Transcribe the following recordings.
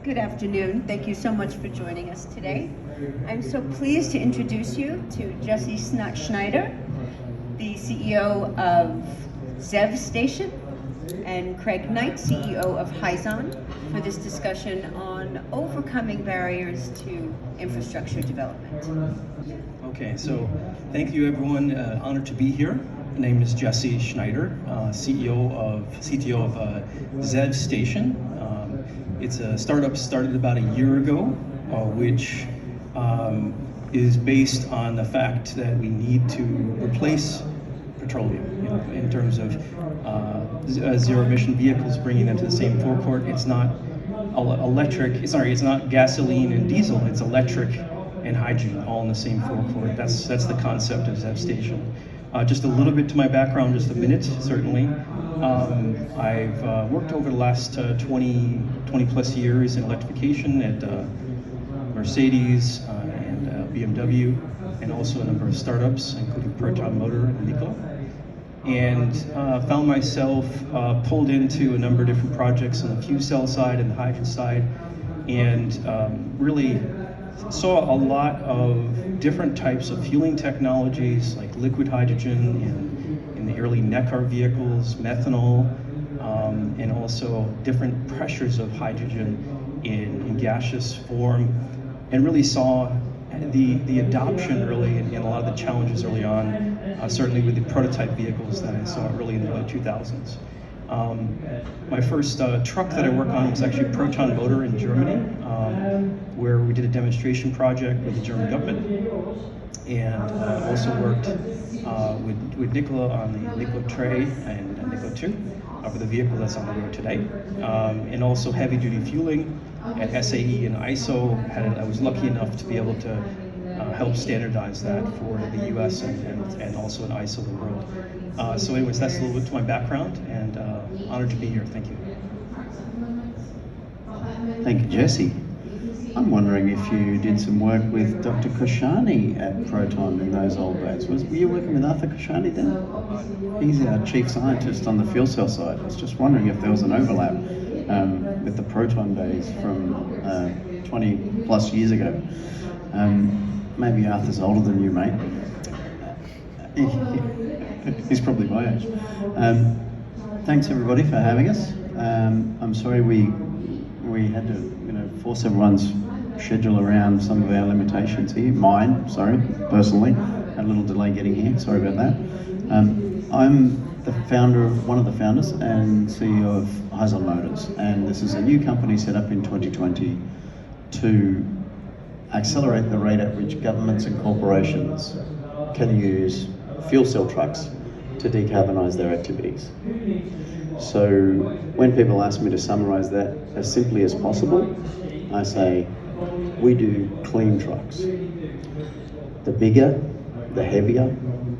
Good afternoon. Thank you so much for joining us today. I'm so pleased to introduce you to Jesse Schneider, the CEO of ZEV Station, and Craig Knight, CEO of HYZON, for this discussion on overcoming barriers to infrastructure development. Okay, so thank you everyone. Honored to be here. My name is Jesse Schneider, CTO of ZEV Station. It's a startup started about a year ago, which is based on the fact that we need to replace petroleum. In terms of zero-emission vehicles, bringing them to the same forecourt. It's not it's not gasoline and diesel. It's electric and hydrogen all in the same forecourt. That's the concept of ZEV Station. Just a little bit to my background, just a minute, certainly. I've worked over the last 20 plus years in electrification at Mercedes and BMW, and also a number of startups, including Proton Motor and Nikola. And found myself pulled into a number of different projects on the fuel cell side and the hydrogen side, and really saw a lot of different types of fueling technologies like liquid hydrogen in the early NECAR vehicles, methanol, and also different pressures of hydrogen in gaseous form, and really saw the adoption early and a lot of the challenges early on, certainly with the prototype vehicles that I saw early in the early 2000s. My first truck that I worked on was actually Proton Motor in Germany, where we did a demonstration project with the German government, and also worked with Nikola on the Nikola Tre and Nikola 2 for the vehicle that's on the road today, and also heavy duty fueling at SAE and ISO. I was lucky enough to be able to help standardize that for the US and also in ISO the world. So anyways, that's a little bit to my background, and honored to be here. Thank you. Thank you, Jesse. I'm wondering if you did some work with Dr. Koshani at Proton in those old days. Were you working with Arthur Koshani then? He's our chief scientist on the fuel cell side. I was just wondering if there was an overlap with the Proton days from 20 plus years ago. Maybe Arthur's older than you, mate. He's probably my age. Thanks everybody for having us. I'm sorry we had to force everyone's schedule around some of our limitations here. Mine, sorry, personally. Had a little delay getting here, sorry about that. I'm one of the founders and CEO of HYZON Motors, and this is a new company set up in 2020 to accelerate the rate at which governments and corporations can use fuel cell trucks to decarbonise their activities. So when people ask me to summarise that as simply as possible, I say, we do clean trucks. The bigger, the heavier,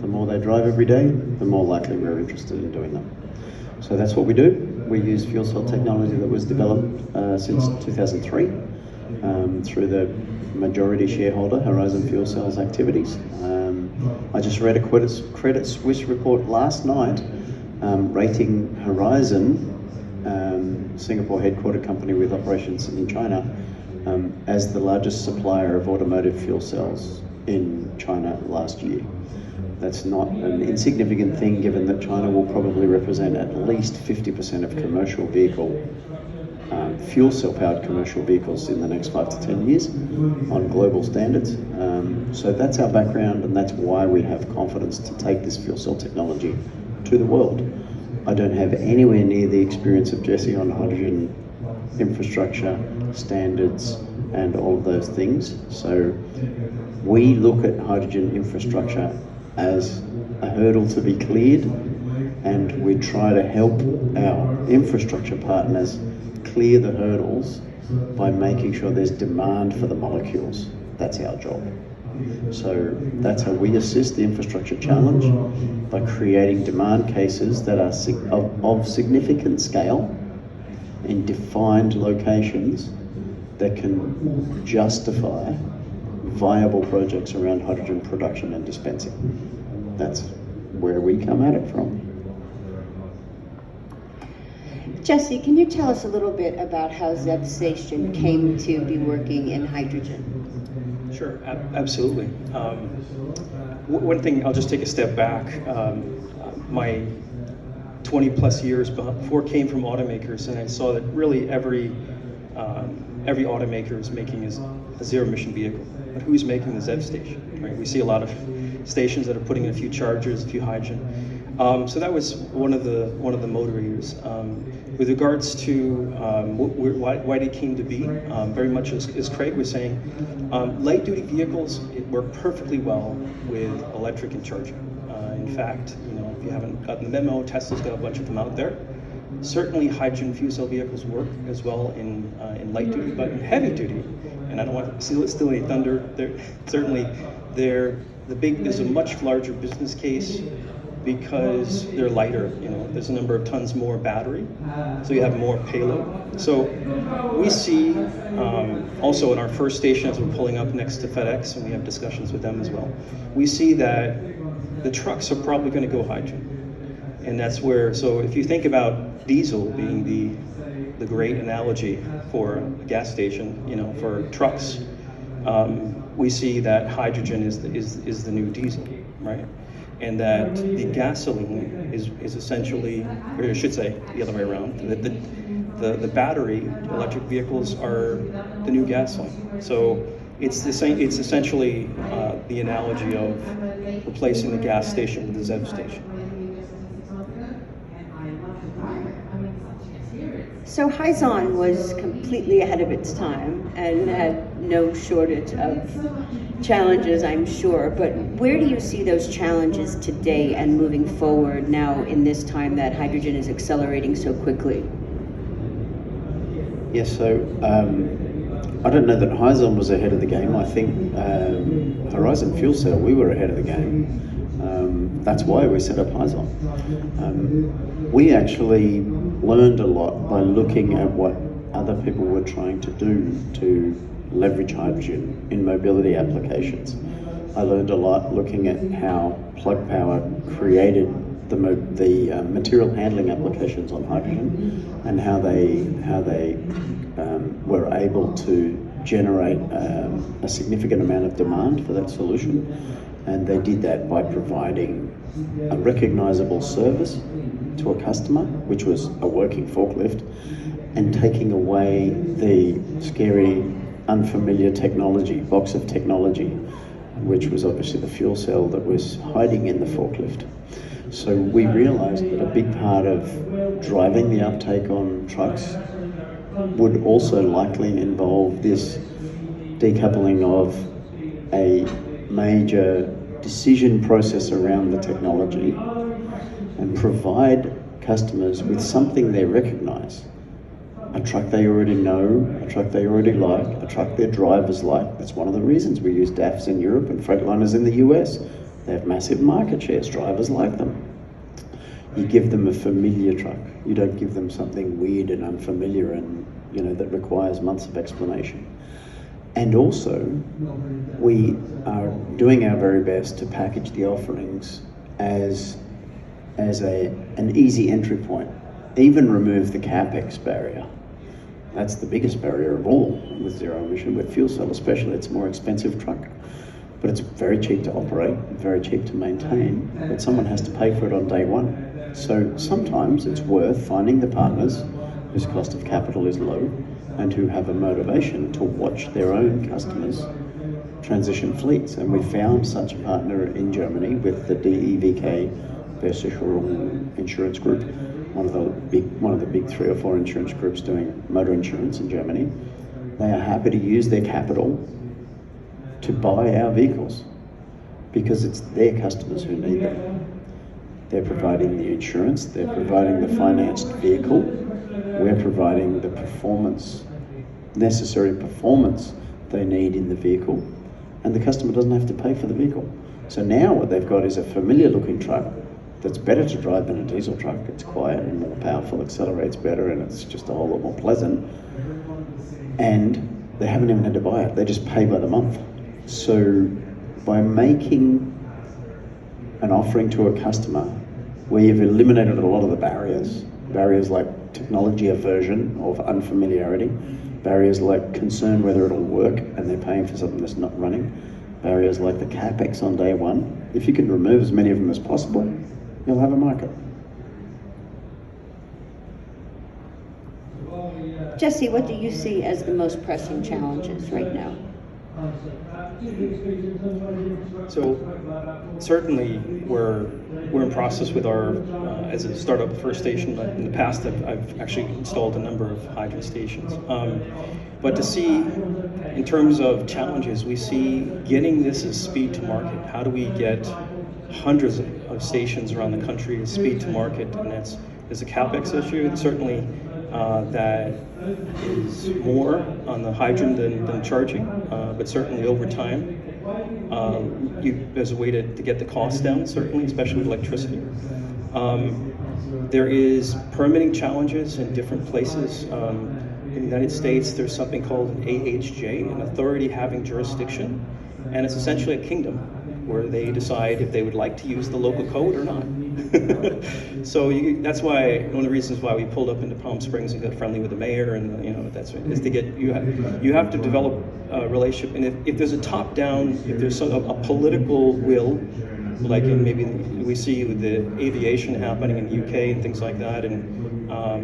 the more they drive every day, the more likely we're interested in doing them. So that's what we do. We use fuel cell technology that was developed since 2003 through the majority shareholder, HYZON Fuel Cells activities. I just read a Credit Suisse report last night rating HYZON, Singapore headquartered company with operations in China, as the largest supplier of automotive fuel cells in China last year. That's not an insignificant thing, given that China will probably represent at least 50% of commercial vehicle, fuel cell powered commercial vehicles in the next 5 to 10 years on global standards. So that's our background, and that's why we have confidence to take this fuel cell technology to the world. I don't have anywhere near the experience of Jesse on hydrogen infrastructure, standards, and all of those things. So we look at hydrogen infrastructure as a hurdle to be cleared, and we try to help our infrastructure partners clear the hurdles by making sure there's demand for the molecules. That's our job. So that's how we assist the infrastructure challenge, by creating demand cases that are of significant scale in defined locations that can justify viable projects around hydrogen production and dispensing. That's where we come at it from. Jesse, can you tell us a little bit about how ZEV Station came to be working in hydrogen? Sure, absolutely. One thing, I'll just take a step back. My 20 plus years before came from automakers, and I saw that really every automaker is making a zero emission vehicle. But who's making the ZEV station? Right? We see a lot of stations that are putting in a few chargers, a few hydrogen. So that was one of the motivators. With regards to why they came to be, very much as Craig was saying, light duty vehicles work perfectly well with electric and charging. In fact, if you haven't gotten the memo, Tesla's got a bunch of them out there. Certainly hydrogen fuel cell vehicles work as well in light duty, but in heavy duty, and I don't want to steal any thunder, there's a much larger business case because they're lighter. There's a number of tons more battery, so you have more payload. So we see also in our first station, as we're pulling up next to FedEx, and we have discussions with them as well, we see that the trucks are probably going to go hydrogen. And that's where, so if you think about diesel being the great analogy for a gas station, for trucks, we see that hydrogen is the new diesel, right? And that the gasoline is essentially, or I should say the other way around, the battery electric vehicles are the new gasoline. So it's essentially the analogy of replacing the gas station with the ZEV station. So HYZON was completely ahead of its time and had no shortage of challenges, I'm sure. But where do you see those challenges today and moving forward now in this time that hydrogen is accelerating so quickly? Yes, so I don't know that HYZON was ahead of the game. I think Horizon Fuel Cell, we were ahead of the game. That's why we set up HYZON. We actually learned a lot by looking at what other people were trying to do to leverage hydrogen in mobility applications. I learned a lot looking at how Plug Power created the material handling applications on hydrogen and how they were able to generate a significant amount of demand for that solution. And they did that by providing a recognizable service to a customer, which was a working forklift, and taking away the scary, unfamiliar box of technology, which was obviously the fuel cell that was hiding in the forklift. So we realized that a big part of driving the uptake on trucks would also likely involve this decoupling of a major decision process around the technology and provide customers with something they recognize. A truck they already know, a truck they already like, a truck their drivers like. That's one of the reasons we use DAFs in Europe and Freightliners in the US. They have massive market shares, drivers like them. You give them a familiar truck. You don't give them something weird and unfamiliar and that requires months of explanation. And also, we are doing our very best to package the offerings as an easy entry point. Even remove the CapEx barrier. That's the biggest barrier of all with zero emission, with fuel cell especially. It's a more expensive truck, but it's very cheap to operate, very cheap to maintain, but someone has to pay for it on day one. So sometimes it's worth finding the partners whose cost of capital is low and who have a motivation to watch their own customers transition fleets. And we found such a partner in Germany with the DEVK Versicherung Insurance Group, one of the big 3 or 4 insurance groups doing motor insurance in Germany. They are happy to use their capital to buy our vehicles because it's their customers who need them. They're providing the insurance, they're providing the financed vehicle, we're providing the necessary performance they need in the vehicle, and the customer doesn't have to pay for the vehicle. So now what they've got is a familiar looking truck that's better to drive than a diesel truck. It's quiet and more powerful, accelerates better, and it's just a whole lot more pleasant. And they haven't even had to buy it, they just pay by the month. So by making an offering to a customer where you've eliminated a lot of the barriers like technology aversion or unfamiliarity, barriers like concern whether it'll work and they're paying for something that's not running, barriers like the capex on day one. If you can remove as many of them as possible, you'll have a market. Jesse, what do you see as the most pressing challenges right now? So certainly we're in process with our as a startup first station. But in the past, I've actually installed a number of HYZON stations. But to see, in terms of challenges, we see getting this as speed to market. How do we get hundreds of stations around the country as speed to market? And there's a capex issue. And certainly that is more on the HYZON than charging, but certainly over time, there's a way to get the cost down, certainly, especially with electricity. There is permitting challenges in different places. In the United States, there's something called an AHJ, an authority having jurisdiction, and it's essentially a kingdom where they decide if they would like to use the local code or not. So that's why one of the reasons why we pulled up into Palm Springs and got friendly with the mayor, and is to get you have to develop a relationship. And if there's a top down, if there's a political will, like maybe we see with the aviation happening in the UK and things like that, and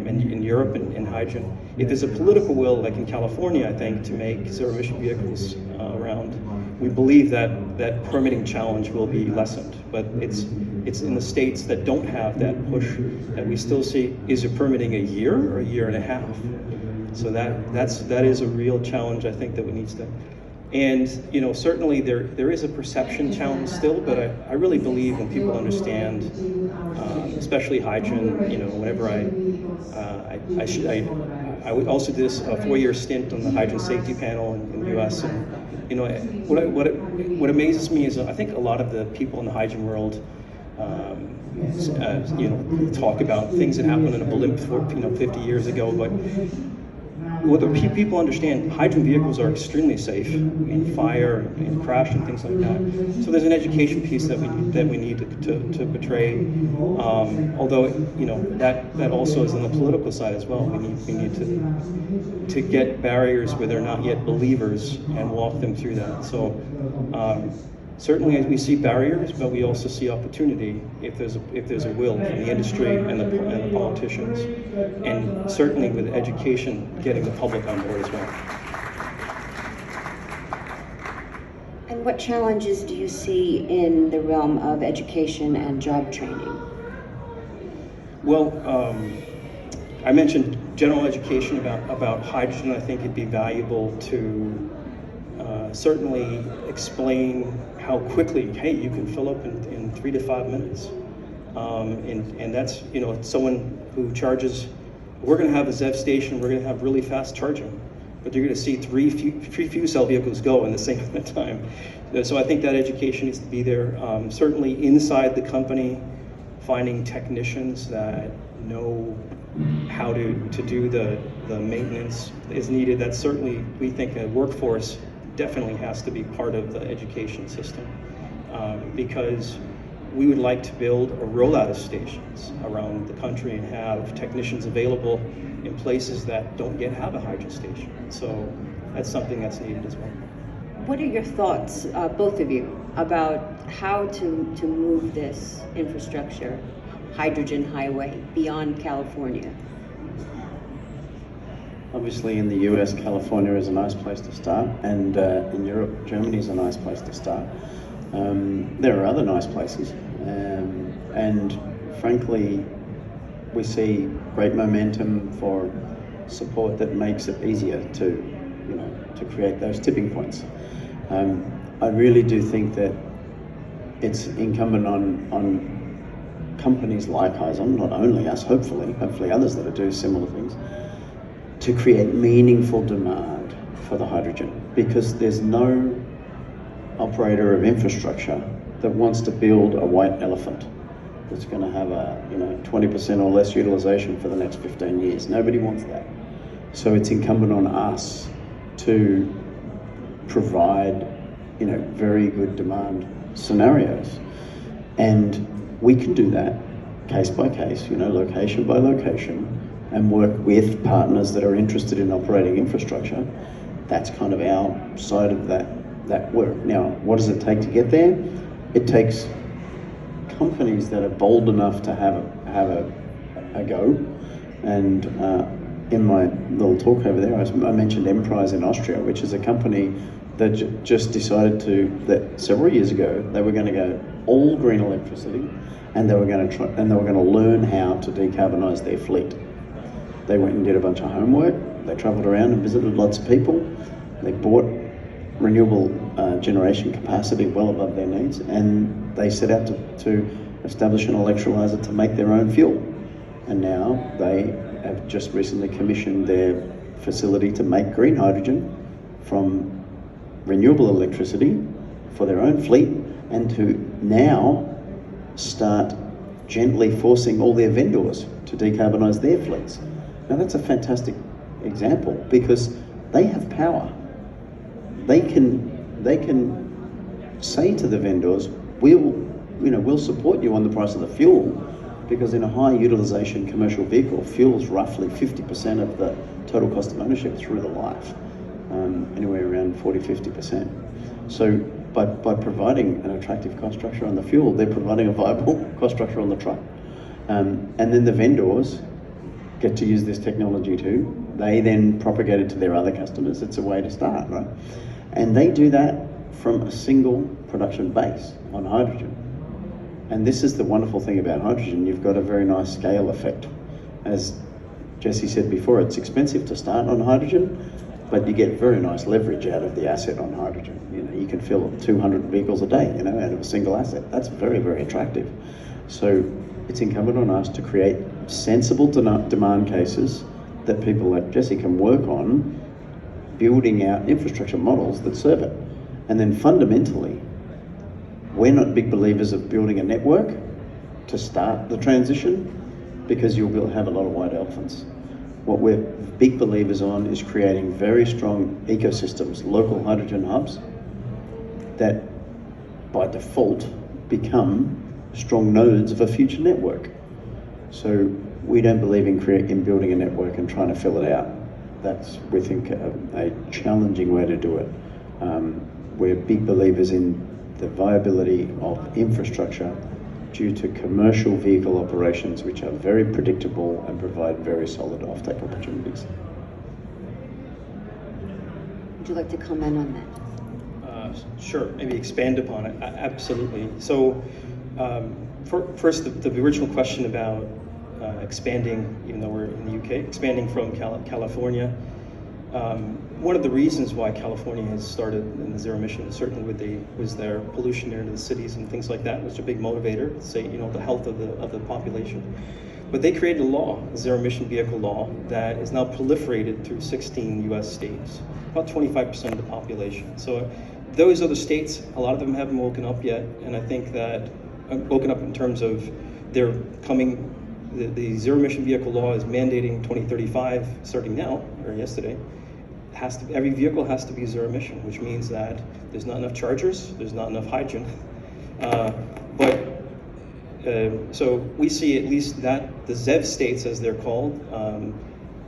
in Europe and in HYZON, if there's a political will, like in California, I think, to make zero emission vehicles around, we believe that permitting challenge will be lessened. But it's in the states that don't have that push that we still see, is it permitting a year or a year and a half? So that is a real challenge, I think, that we need to. And certainly there is a perception challenge still, but I really believe when people understand, especially HYZON, whenever I also did a 4-year stint on the HYZON safety panel in the U.S. and what amazes me is I think a lot of the people in the HYZON world, talk about things that happened in a blimp 50 years ago, but what the people understand, HYZON vehicles are extremely safe in fire, in crash, and things like that. So there's an education piece that we need to portray. Although that also is on the political side as well. We need to get barriers where they're not yet believers and walk them through that. So certainly we see barriers, but we also see opportunity if there's a will from the industry and the politicians, and certainly with education, getting the public on board as well. And what challenges do you see in the realm of education and job training? Well, I mentioned general education about hydrogen. I think it'd be valuable to certainly explain how quickly, hey, you can fill up in 3 to 5 minutes. And that's, someone who charges, we're going to have a ZEV station, we're going to have really fast charging, but you're going to see three fuel cell vehicles go in the same amount of time. So I think that education needs to be there. Certainly inside the company, finding technicians that know how to do the maintenance is needed. That's certainly, we think, a workforce definitely has to be part of the education system, because we would like to build a rollout of stations around the country and have technicians available in places that don't yet have a HYZON station. So that's something that's needed as well. What are your thoughts, both of you, about how to move this infrastructure, hydrogen highway, beyond California? Obviously in the US, California is a nice place to start, and in Europe, Germany is a nice place to start. There are other nice places, and frankly, we see great momentum for support that makes it easier to create those tipping points. I really do think that it's incumbent on companies like HYZON, not only us, hopefully others that do similar things, to create meaningful demand for the hydrogen, because there's no operator of infrastructure that wants to build a white elephant that's going to have a 20% or less utilization for the next 15 years. Nobody wants that. So it's incumbent on us to provide very good demand scenarios, and we can do that case by case, location by location, and work with partners that are interested in operating infrastructure. That's kind of our side of that work. Now, what does it take to get there? It takes companies that are bold enough to have a go. And in my little talk over there, I mentioned Emprise in Austria, which is a company that just decided that several years ago they were going to go all green electricity, and they were going to learn how to decarbonise their fleet. They went and did a bunch of homework. They travelled around and visited lots of people. They bought renewable generation capacity well above their needs, and they set out to establish an electrolyser to make their own fuel. And now they have just recently commissioned their facility to make green hydrogen from renewable electricity for their own fleet, and to now start gently forcing all their vendors to decarbonise their fleets. Now that's a fantastic example, because they have power. They can say to the vendors, we'll support you on the price of the fuel, because in a high utilisation commercial vehicle, fuel's roughly 50% of the total cost of ownership through the life, anywhere around 40-50%. So by providing an attractive cost structure on the fuel, they're providing a viable cost structure on the truck. And then the vendors get to use this technology too. They then propagate it to their other customers. It's a way to start, right? And they do that from a single production base on hydrogen. And this is the wonderful thing about hydrogen. You've got a very nice scale effect. As Jesse said before, it's expensive to start on hydrogen, but you get very nice leverage out of the asset on hydrogen. You can fill 200 vehicles a day, out of a single asset. That's very, very attractive. So it's incumbent on us to create sensible demand cases that people like Jesse can work on, building out infrastructure models that serve it. And then fundamentally, we're not big believers of building a network to start the transition, because you'll have a lot of white elephants. What we're big believers on is creating very strong ecosystems, local hydrogen hubs, that by default become strong nodes of a future network. So we don't believe in building a network and trying to fill it out. That's, we think, a challenging way to do it. We're big believers in the viability of infrastructure due to commercial vehicle operations, which are very predictable and provide very solid offtake opportunities. Would you like to comment on that? Sure, maybe expand upon it. Absolutely. So first, the original question about expanding, even though we're in the UK, expanding from California. One of the reasons why California has started in the zero emission, certainly was their pollution into the cities and things like that, was a big motivator to say, the health of the population. But they created a law, a zero emission vehicle law, that is now proliferated through 16 US states, about 25% of the population. So those other states, a lot of them haven't woken up yet, and I think that woken up in terms of they're coming. The zero emission vehicle law is mandating 2035, starting now, or yesterday. Every vehicle has to be zero emission, which means that there's not enough chargers, there's not enough hydrogen. So we see at least that the ZEV states, as they're called,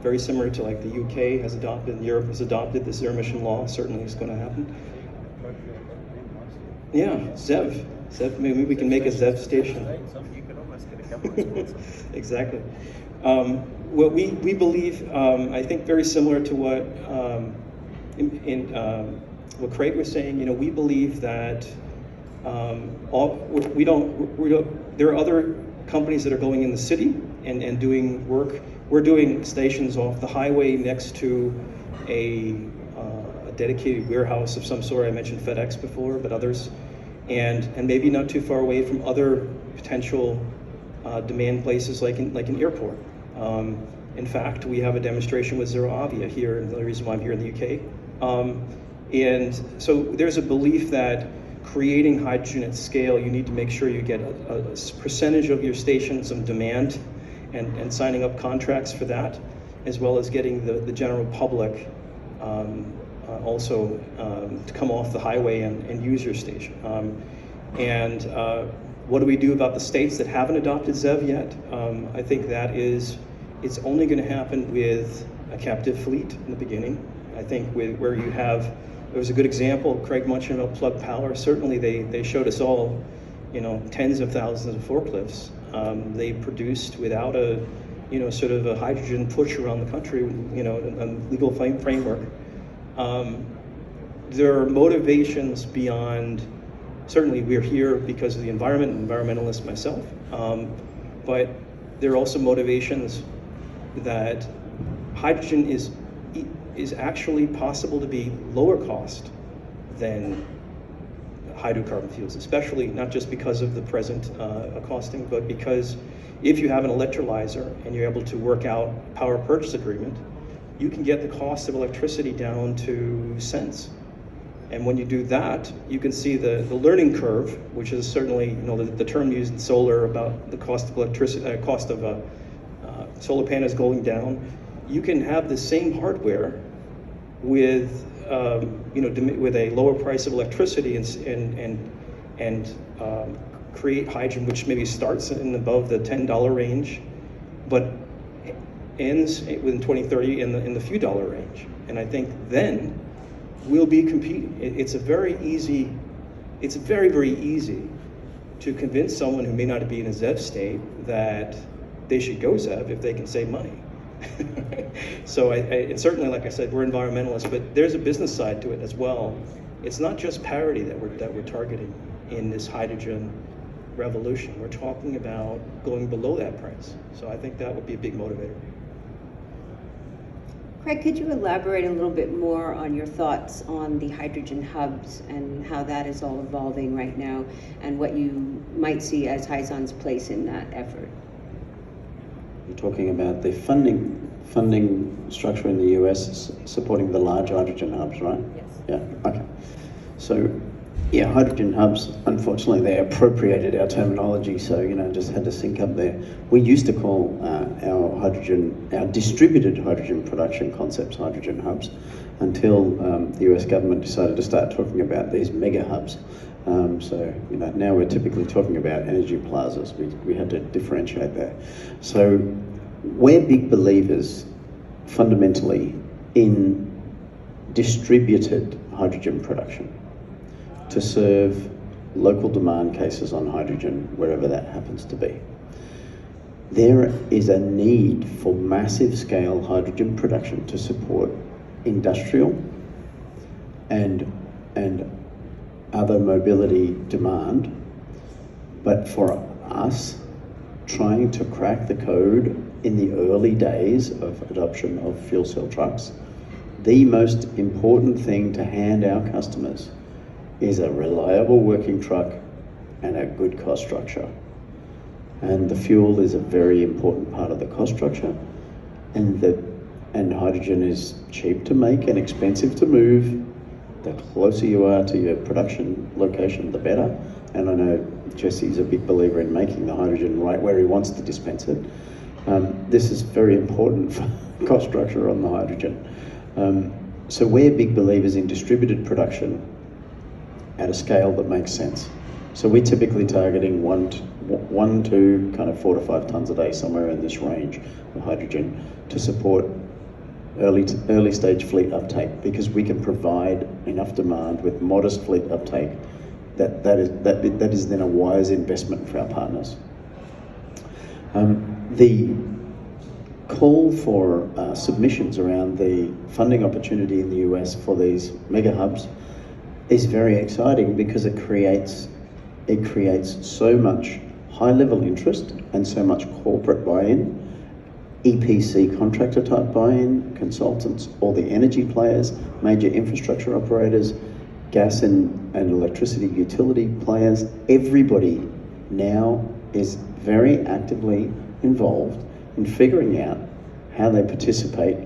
very similar to like the UK has adopted and Europe has adopted the zero emission law. Certainly is going to happen. Yeah, ZEV. Maybe we can make a ZEV station. Exactly. What we believe, I think, very similar to what what Craig was saying. We believe that there are other companies that are going in the city and doing work. We're doing stations off the highway next to a dedicated warehouse of some sort. I mentioned FedEx before, but others, and maybe not too far away from other potential demand places like an airport. In fact, we have a demonstration with Zero Avia here, and the reason why I'm here in the UK. And so there's a belief that creating hydrogen at scale, you need to make sure you get a percentage of your stations of demand and signing up contracts for that, as well as getting the general public also to come off the highway and use your station. What do we do about the states that haven't adopted ZEV yet? I think that is It's only going to happen with a captive fleet in the beginning. I think where you have, there was a good example, Craig mentioned about Plug Power. Certainly they showed us all, tens of thousands of forklifts. They produced without a, sort of a hydrogen push around the country, a legal framework. There are motivations beyond, certainly we're here because of the environment, an environmentalist myself, but there are also motivations that hydrogen is actually possible to be lower cost than hydrocarbon fuels, especially not just because of the present costing, but because if you have an electrolyzer and you're able to work out a power purchase agreement, you can get the cost of electricity down to cents. And when you do that, you can see the learning curve, which is certainly the term used in solar about the cost of electricity, cost of solar panels going down. You can have the same hardware with with a lower price of electricity and create hydrogen, which maybe starts in above the $10 range, but ends within 2030 in the few dollar range. And I think then we'll be competing. It's very, very easy to convince someone who may not be in a ZEV state that they should go ZEV if they can save money. So it's certainly, like I said, we're environmentalists, but there's a business side to it as well. It's not just parity that we're targeting in this hydrogen revolution. We're talking about going below that price. So I think that would be a big motivator. Craig, could you elaborate a little bit more on your thoughts on the hydrogen hubs and how that is all evolving right now and what you might see as HYZON's place in that effort? You're talking about the funding structure in the US supporting the large hydrogen hubs, right? Yes. Yeah, okay. So, yeah, hydrogen hubs, unfortunately, they appropriated our terminology, so, just had to sync up there. We used to call our distributed hydrogen production concepts hydrogen hubs until the US government decided to start talking about these mega hubs. So, now we're typically talking about energy plazas. We had to differentiate that. So, we're big believers, fundamentally, in distributed hydrogen production to serve local demand cases on hydrogen, wherever that happens to be. There is a need for massive scale hydrogen production to support industrial and other mobility demand, but for us, trying to crack the code in the early days of adoption of fuel cell trucks, the most important thing to hand our customers is a reliable working truck and a good cost structure. And the fuel is a very important part of the cost structure, and hydrogen is cheap to make and expensive to move. The closer you are to your production location, the better. And I know Jesse's a big believer in making the hydrogen right where he wants to dispense it. This is very important for cost structure on the hydrogen. So we're big believers in distributed production at a scale that makes sense. So we're typically targeting one to kind of 4 to 5 tons a day, somewhere in this range of hydrogen to support early stage fleet uptake, because we can provide enough demand with modest fleet uptake that is then a wise investment for our partners. The call for submissions around the funding opportunity in the US for these mega hubs is very exciting because it creates so much high level interest and so much corporate buy-in, EPC contractor type buy-in, consultants, all the energy players, major infrastructure operators, gas and electricity utility players. Everybody now is very actively involved in figuring out how they participate,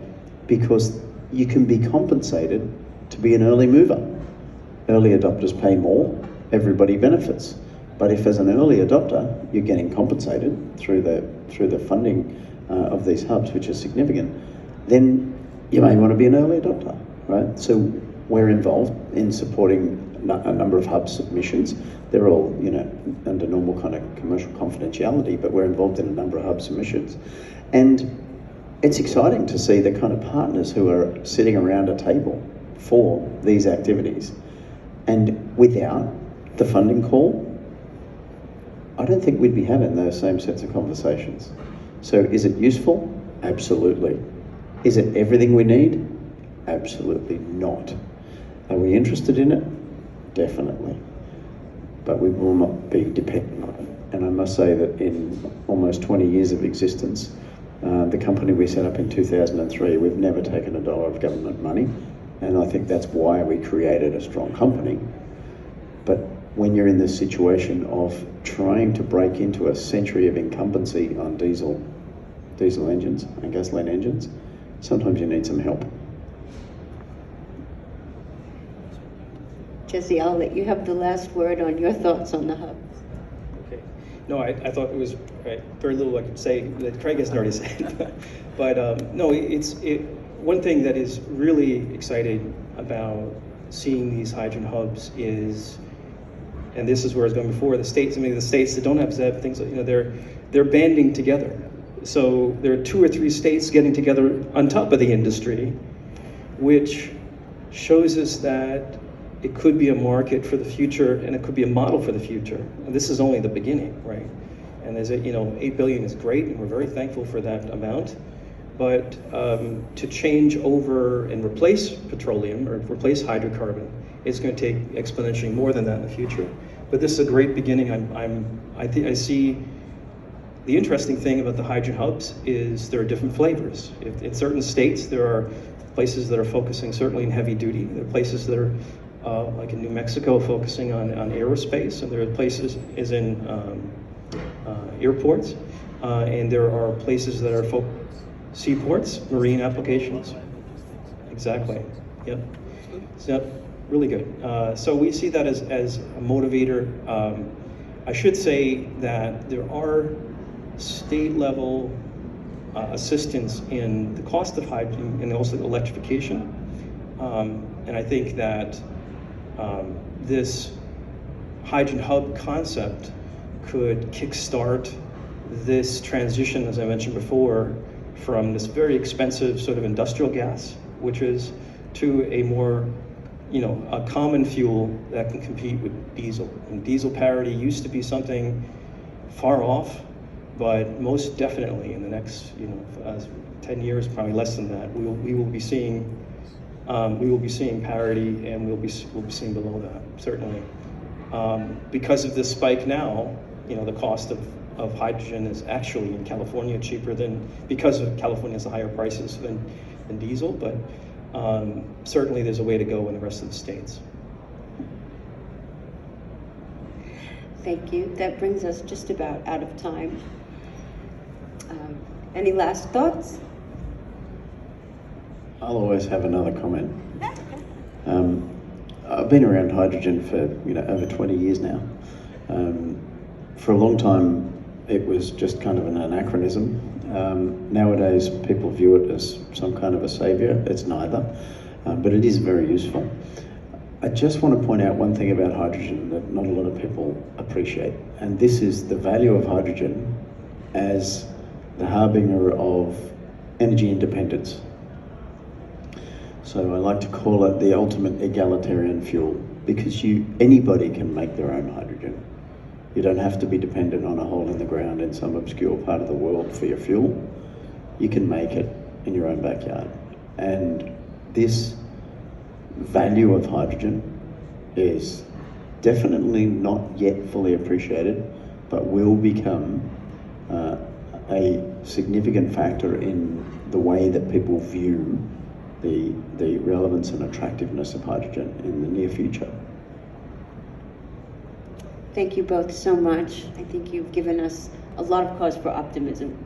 because you can be compensated to be an early mover. Early adopters pay more, everybody benefits. But if as an early adopter, you're getting compensated through the funding of these hubs, which is significant, then you may want to be an early adopter, right? So we're involved in supporting a number of hub submissions. They're all, under normal kind of commercial confidentiality, but we're involved in a number of hub submissions. And it's exciting to see the kind of partners who are sitting around a table for these activities. And without the funding call, I don't think we'd be having those same sets of conversations. So is it useful? Absolutely. Is it everything we need? Absolutely not. Are we interested in it? Definitely. But we will not be dependent on it. And I must say that in almost 20 years of existence, the company we set up in 2003, we've never taken $1 of government money. And I think that's why we created a strong company. But when you're in this situation of trying to break into a century of incumbency on diesel engines and gasoline engines, sometimes you need some help. Jesse, I'll let you have the last word on your thoughts on the hubs. Okay. No, I thought it was very little I could say that Craig hasn't already said. But no, one thing that is really exciting about seeing these hydrogen hubs is, and this is where I was going before, the states, many of the states that don't have ZEV, things like, they're banding together. So there are 2 or 3 states getting together on top of the industry, which shows us that it could be a market for the future, and it could be a model for the future. And this is only the beginning, right? And there's $8 billion is great, and we're very thankful for that amount. But to change over and replace petroleum or replace hydrocarbon, it's going to take exponentially more than that in the future. But this is a great beginning. I see the interesting thing about the hydrogen hubs is there are different flavors. In certain states, there are places that are focusing certainly in heavy duty. There are places that are like in New Mexico, focusing on aerospace, and there are places is in airports, and there are places that are seaports, marine applications. Exactly. Yep. So really good. So we see that as a motivator. I should say that there are state level assistance in the cost of hydrogen and also electrification, and I think that this hydrogen hub concept could kickstart this transition, as I mentioned before, from this very expensive sort of industrial gas, which is to a more, a common fuel that can compete with diesel. And diesel parity used to be something far off, but most definitely in the next, 10 years, probably less than that, we will be seeing parity, and we'll be seeing below that, certainly. Because of this spike now, the cost of hydrogen is actually in California cheaper because of California has the higher prices than diesel, but certainly there's a way to go in the rest of the states. Thank you. That brings us just about out of time. Any last thoughts? I'll always have another comment. I've been around hydrogen for over 20 years now. For a long time, it was just kind of an anachronism. Nowadays, people view it as some kind of a savior. It's neither, but it is very useful. I just want to point out one thing about hydrogen that not a lot of people appreciate, and this is the value of hydrogen as the harbinger of energy independence. So I like to call it the ultimate egalitarian fuel, because anybody can make their own hydrogen. You don't have to be dependent on a hole in the ground in some obscure part of the world for your fuel. You can make it in your own backyard. And this value of hydrogen is definitely not yet fully appreciated, but will become a significant factor in the way that people view the relevance and attractiveness of hydrogen in the near future. Thank you both so much. I think you've given us a lot of cause for optimism.